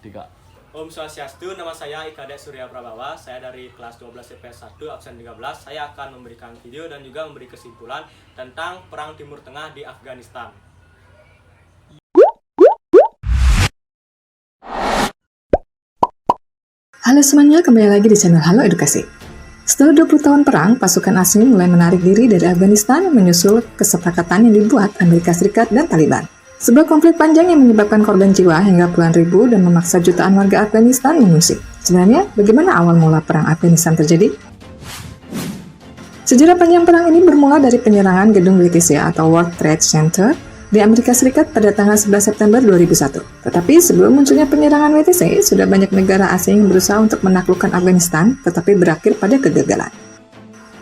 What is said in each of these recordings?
Tiga. Om Swastiastu, nama saya Ikade Surya Prabawa. Saya dari kelas 12 IPS 1 absen 13. Saya akan memberikan video dan juga memberi kesimpulan tentang Perang Timur Tengah di Afghanistan. Halo semuanya, kembali lagi di channel Halo Edukasi. Setelah 20 tahun perang, pasukan asing mulai menarik diri dari Afghanistan menyusul kesepakatan yang dibuat Amerika Serikat dan Taliban. Sebuah konflik panjang yang menyebabkan korban jiwa hingga puluhan ribu dan memaksa jutaan warga Afghanistan mengungsi. Sebenarnya, bagaimana awal mula perang Afghanistan terjadi? Sejarah panjang perang ini bermula dari penyerangan gedung WTC atau World Trade Center di Amerika Serikat pada tanggal 11 September 2001. Tetapi sebelum munculnya penyerangan WTC, sudah banyak negara asing yang berusaha untuk menaklukkan Afghanistan, tetapi berakhir pada kegagalan.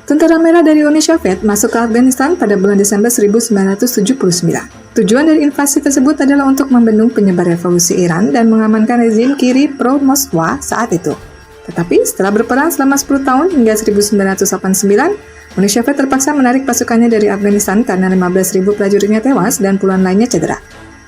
Tentara Merah dari Uni Soviet masuk ke Afghanistan pada bulan Desember 1979. Tujuan dari invasi tersebut adalah untuk membendung penyebar revolusi Iran dan mengamankan rezim kiri pro-Moskwa saat itu. Tetapi setelah berperang selama 10 tahun hingga 1989, Uni Soviet terpaksa menarik pasukannya dari Afghanistan karena 15.000 prajuritnya tewas dan puluhan lainnya cedera.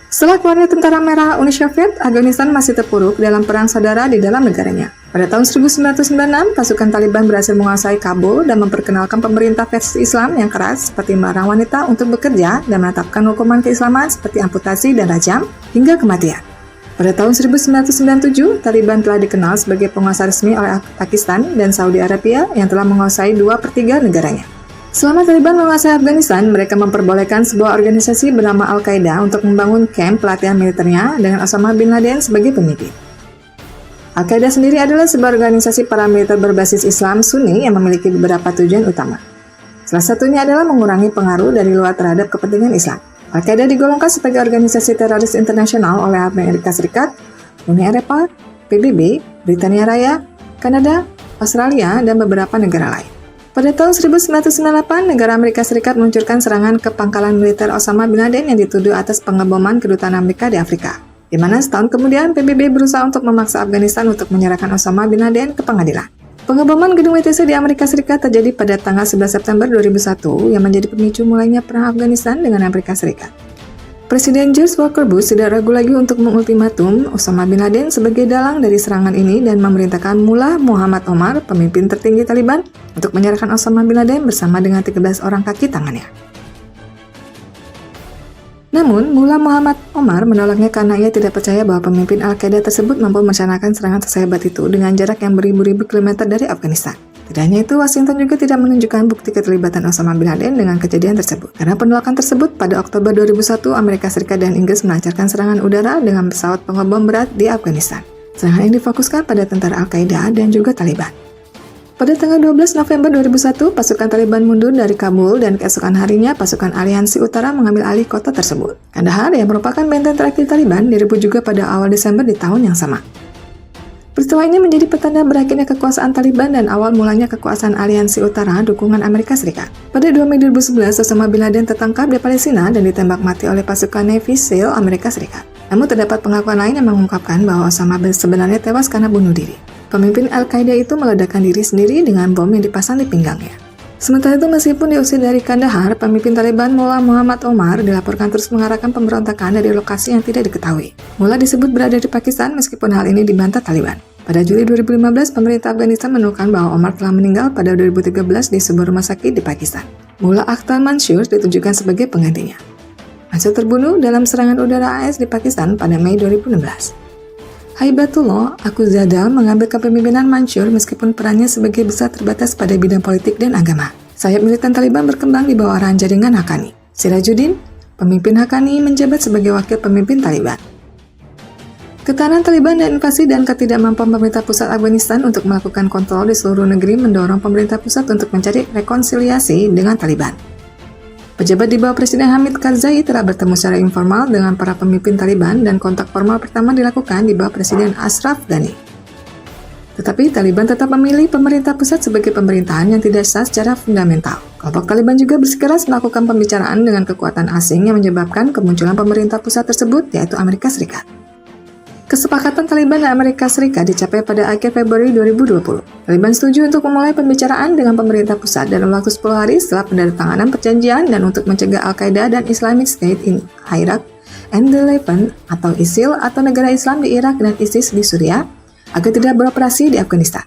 Setelah keluarnya Tentara Merah Uni Soviet, Afghanistan masih terpuruk dalam perang saudara di dalam negaranya. Pada tahun 1996, pasukan Taliban berhasil menguasai Kabul dan memperkenalkan pemerintah versi Islam yang keras seperti melarang wanita untuk bekerja dan menetapkan hukuman keislaman seperti amputasi dan rajam hingga kematian. Pada tahun 1997, Taliban telah dikenal sebagai penguasa resmi oleh Pakistan dan Saudi Arabia yang telah menguasai 2/3 negaranya. Selama Taliban menguasai Afghanistan, mereka memperbolehkan sebuah organisasi bernama Al-Qaeda untuk membangun kamp pelatihan militernya dengan Osama bin Laden sebagai pemimpin. Al-Qaeda sendiri adalah sebuah organisasi paramiliter berbasis Islam Sunni yang memiliki beberapa tujuan utama. Salah satunya adalah mengurangi pengaruh dari luar terhadap kepentingan Islam. Al-Qaeda digolongkan sebagai organisasi teroris internasional oleh Amerika Serikat, Uni Eropa, PBB, Britania Raya, Kanada, Australia, dan beberapa negara lain. Pada tahun 1998, negara Amerika Serikat meluncurkan serangan ke pangkalan militer Osama bin Laden yang dituduh atas pengeboman kedutaan Amerika di Afrika, di mana setahun kemudian PBB berusaha untuk memaksa Afghanistan untuk menyerahkan Osama bin Laden ke pengadilan. Pengeboman gedung WTC di Amerika Serikat terjadi pada tanggal 11 September 2001 yang menjadi pemicu mulainya perang Afghanistan dengan Amerika Serikat. Presiden George Walker Bush tidak ragu lagi untuk mengultimatum Osama bin Laden sebagai dalang dari serangan ini dan memerintahkan Mullah Muhammad Omar, pemimpin tertinggi Taliban, untuk menyerahkan Osama bin Laden bersama dengan 13 orang kaki tangannya. Namun, Mullah Muhammad Omar menolaknya karena ia tidak percaya bahwa pemimpin Al-Qaeda tersebut mampu merencanakan serangan sehebat itu dengan jarak yang beribu-ribu kilometer dari Afghanistan. Tidak hanya itu, Washington juga tidak menunjukkan bukti keterlibatan Osama bin Laden dengan kejadian tersebut. Karena penolakan tersebut, pada Oktober 2001, Amerika Serikat dan Inggris melancarkan serangan udara dengan pesawat pengebom berat di Afghanistan. Serangan ini difokuskan pada tentara Al-Qaeda dan juga Taliban. Pada tanggal 12 November 2001, pasukan Taliban mundur dari Kabul dan keesokan harinya pasukan Aliansi Utara mengambil alih kota tersebut. Kandahar yang merupakan benteng terakhir Taliban direbut juga pada awal Desember di tahun yang sama. Peristiwa ini menjadi petanda berakhirnya kekuasaan Taliban dan awal mulanya kekuasaan Aliansi Utara dukungan Amerika Serikat. Pada 2 Mei 2011, Osama bin Laden tertangkap di Palestina dan ditembak mati oleh pasukan Navy SEAL Amerika Serikat. Namun terdapat pengakuan lain yang mengungkapkan bahwa Osama sebenarnya tewas karena bunuh diri. Pemimpin Al-Qaeda itu meledakkan diri sendiri dengan bom yang dipasang di pinggangnya. Sementara itu, meskipun diusir dari Kandahar, pemimpin Taliban Mullah Muhammad Omar dilaporkan terus mengarahkan pemberontakan dari lokasi yang tidak diketahui. Mullah disebut berada di Pakistan meskipun hal ini dibantah Taliban. Pada Juli 2015, pemerintah Afghanistan menemukan bahwa Omar telah meninggal pada 2013 di sebuah rumah sakit di Pakistan. Mullah Akhtar Mansur ditunjukkan sebagai penggantinya. Mansur terbunuh dalam serangan udara AS di Pakistan pada Mei 2016. Haibatullah Akhundzada mengambil kepemimpinan Mansur meskipun perannya sebagai besar terbatas pada bidang politik dan agama. Sayap militan Taliban berkembang di bawah arahan jaringan Haqqani. Sirajuddin, pemimpin Haqqani, menjabat sebagai wakil pemimpin Taliban. Ketahanan Taliban dan invasi dan ketidakmampuan pemerintah pusat Afghanistan untuk melakukan kontrol di seluruh negeri mendorong pemerintah pusat untuk mencari rekonsiliasi dengan Taliban. Pejabat di bawah Presiden Hamid Karzai telah bertemu secara informal dengan para pemimpin Taliban dan kontak formal pertama dilakukan di bawah Presiden Ashraf Ghani. Tetapi Taliban tetap memilih pemerintah pusat sebagai pemerintahan yang tidak sah secara fundamental. Kelompok Taliban juga bersikeras melakukan pembicaraan dengan kekuatan asing yang menyebabkan kemunculan pemerintah pusat tersebut, yaitu Amerika Serikat. Kesepakatan Taliban dan Amerika Serikat dicapai pada akhir Februari 2020. Taliban setuju untuk memulai pembicaraan dengan pemerintah pusat dalam waktu 10 hari setelah penandatanganan perjanjian dan untuk mencegah Al-Qaeda dan Islamic State in Iraq and the Levant atau ISIL atau negara Islam di Irak dan ISIS di Suriah agar tidak beroperasi di Afghanistan.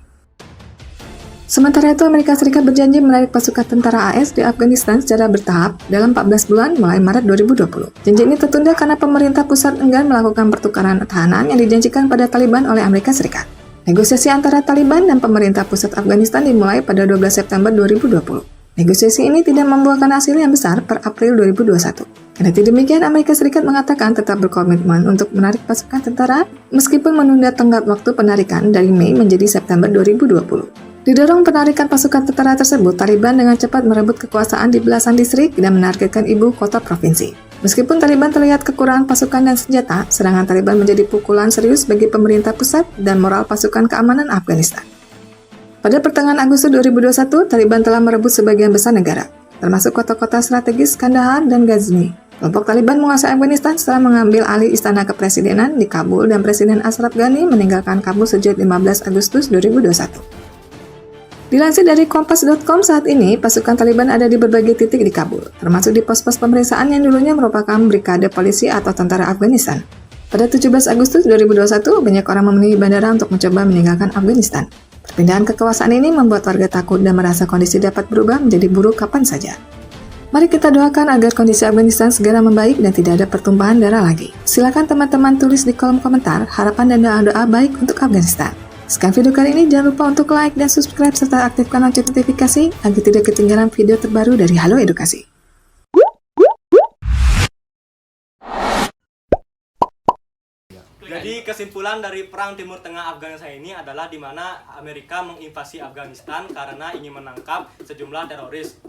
Sementara itu, Amerika Serikat berjanji menarik pasukan tentara AS di Afghanistan secara bertahap dalam 14 bulan mulai Maret 2020. Janji ini tertunda karena pemerintah pusat enggan melakukan pertukaran tahanan yang dijanjikan pada Taliban oleh Amerika Serikat. Negosiasi antara Taliban dan pemerintah pusat Afghanistan dimulai pada 12 September 2020. Negosiasi ini tidak membuahkan hasil yang besar per April 2021. Kendati demikian, Amerika Serikat mengatakan tetap berkomitmen untuk menarik pasukan tentara meskipun menunda tenggat waktu penarikan dari Mei menjadi September 2020. Didorong penarikan pasukan tentara tersebut, Taliban dengan cepat merebut kekuasaan di belasan distrik dan menargetkan ibu kota provinsi. Meskipun Taliban terlihat kekurangan pasukan dan senjata, serangan Taliban menjadi pukulan serius bagi pemerintah pusat dan moral pasukan keamanan Afghanistan. Pada pertengahan Agustus 2021, Taliban telah merebut sebagian besar negara, termasuk kota-kota strategis Kandahar dan Ghazni. Kelompok Taliban menguasai Afghanistan setelah mengambil alih istana kepresidenan di Kabul dan Presiden Ashraf Ghani meninggalkan Kabul sejak 15 Agustus 2021. Dilansir dari Kompas.com, saat ini pasukan Taliban ada di berbagai titik di Kabul, termasuk di pos-pos pemeriksaan yang dulunya merupakan brigade polisi atau tentara Afghanistan. Pada 17 Agustus 2021, banyak orang memenuhi bandara untuk mencoba meninggalkan Afghanistan. Perpindahan kekuasaan ini membuat warga takut dan merasa kondisi dapat berubah menjadi buruk kapan saja. Mari kita doakan agar kondisi Afghanistan segera membaik dan tidak ada pertumpahan darah lagi. Silakan teman-teman tulis di kolom komentar harapan dan doa-doa baik untuk Afghanistan. Sekian video kali ini, jangan lupa untuk like dan subscribe serta aktifkan lonceng notifikasi agar tidak ketinggalan video terbaru dari Halo Edukasi. Jadi kesimpulan dari perang Timur Tengah Afghanistan ini adalah di mana Amerika menginvasi Afghanistan karena ingin menangkap sejumlah teroris,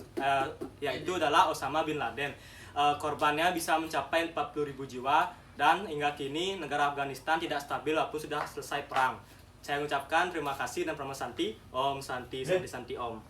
yaitu adalah Osama bin Laden. Korbannya bisa mencapai 40.000 jiwa dan hingga kini negara Afghanistan tidak stabil walaupun sudah selesai perang. Saya mengucapkan terima kasih dan Om Santi, Santi Om.